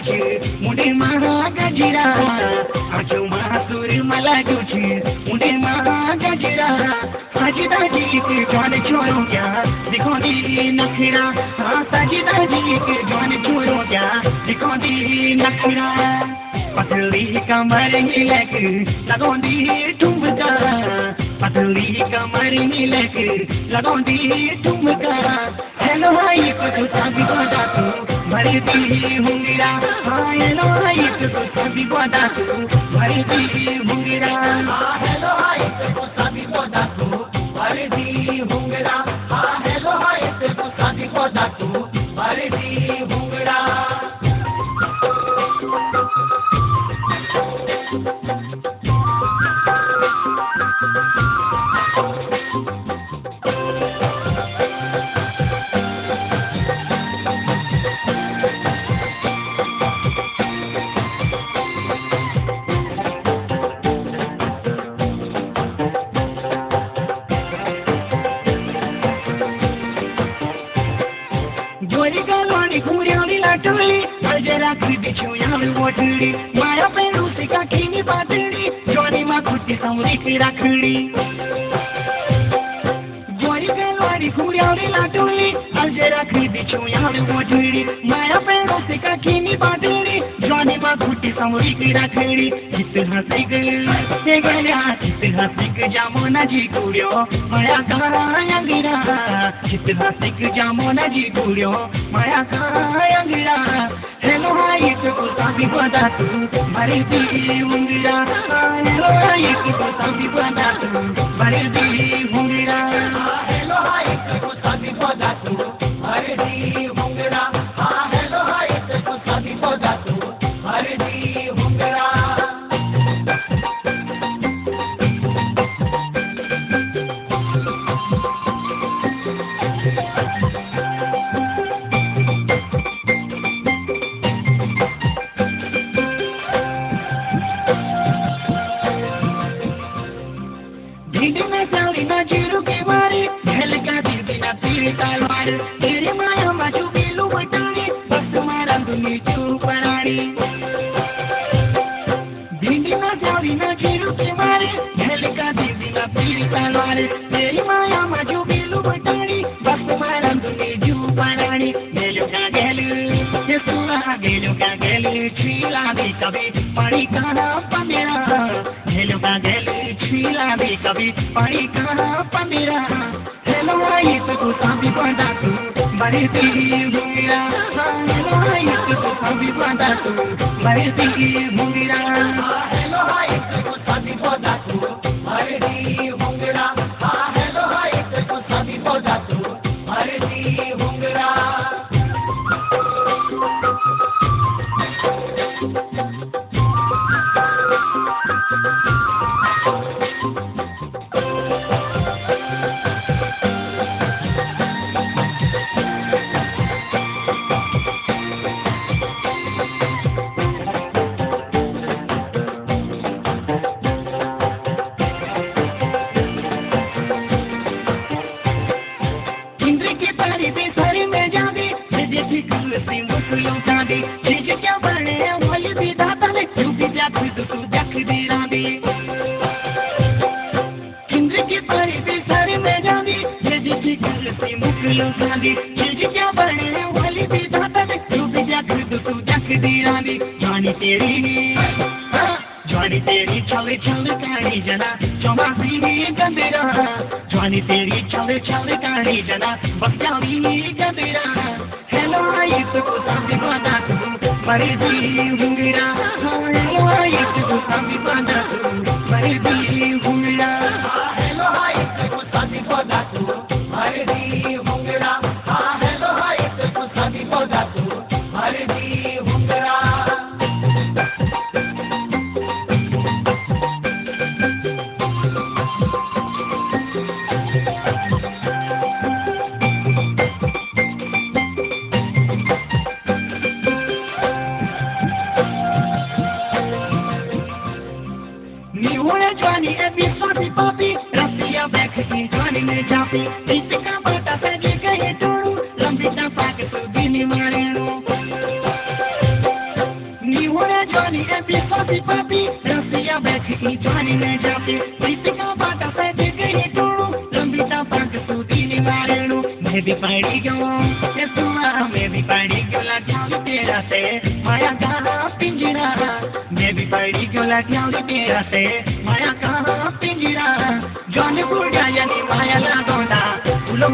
जुझे मुंडे महागजरा आजो महासुर मला जुझे मुंडे महागजरा साजिदा जी के जान छोड़ो क्या दिखो दी नखरा हाँ साजिदा जी के जान छोड़ो क्या दिखो दी नखरा पतली कमर मिलक लगोंदी ठुमका पतली कमर मिलक लगोंदी ठुमका हेलो हाई तो सभी बता तू भरती हुंगरा हाँ हेलो हाई तो सभी बता तू भरती हुंगरा हाँ हेलो हाई तो सभी बता तू भरती हुंगरा हाँ हेलो हाई तो सभी बता तू भरती हुंगरा माया पेरू से काखी बातड़ी जोनी माँ खुटी सौरी की रखड़ी जोरी गलवारी खुरियारी लाटोली अलजे रखड़ी बिछो यार वोटड़ी माया पेरू से काखी बातड़ी जोनी माँ खुटी सौरी की रखड़ी चित हंसी गया चित हंसी जामो न जी कुड़ियो माया कहाँ गिरा चित हंसी जामो न जी कुड़ियो माया कहाँ गिरा हेलो हाई को सभी बता तू भरती हुंगरा हेलो हाई को सभी बता तू भरती हुंगरा हेलो हाई को सभी बता तू भरती हुंगरा हाँ हेलो हाई को सभी बता तू भरती हुंगरा तलवार तेरे माया बाजू बेलू बटाने बस मारा दुनी चू परानी भिंडी ना जावी ना जीरू के मारे झल का दीदी ना पीरी तलवार तेरी माया बाजू बेलू बटानी बस मारा दुनी चू परानी गेलू का गेलू ये सुना गेलू का गेलू छीला भी कभी पड़ी कहाँ पमेरा गेलू का गेलू छीला भी कभी पड़ी कहाँ पमेरा हेलो हाई तो सभी बता तू भरती हुंगरा हेलो हाई तो सभी बता तू भरती हुंगरा हेलो हाई तो सभी बता तू भरती हुंगरा हाँ हेलो हाई तो सभी बता तू भरती हुंगरा क्या बने वाली भी दाता ने क्यों भी देख तू देख दी रानी इंद्र की परी भी सारे में जानी ये जी की सी मुखलो जानी क्या बने वाली भी दाता ने क्यों भी देख तू देख दी रानी जानी तेरी चले चले कहानी जना चौमासी गंदेरा जानी तेरी चले चले कहानी जना बख्तारी गंदेरा हेलो आई तो सभी बता तू भरती हुंगरा हेलो आई तो सभी बता तू भरती हुंगरा हेलो आई तो सभी बता तू भरती हुंगरा हाँ हेलो आई तो सभी बता तू भरती हुंगरा इसका बता सके कहे तोड़ू लंबी पाक तू दिन मारे Johnny happy puppy puppy रसिया बैठी Johnny ने जाके प्रीतिका बाटा से गई टोड़ू लंबीता पंख सूदी मारेणू मैं भी पड़ी गयो ये सुआ मैं भी पड़ी गयो लाठियां तेरा से माया कहाँ पिंजरा मैं भी पड़ी गयो लाठियां तेरा से माया कहाँ पिंजरा जॉन बुढ़िया यानी माया लागोंदा उलो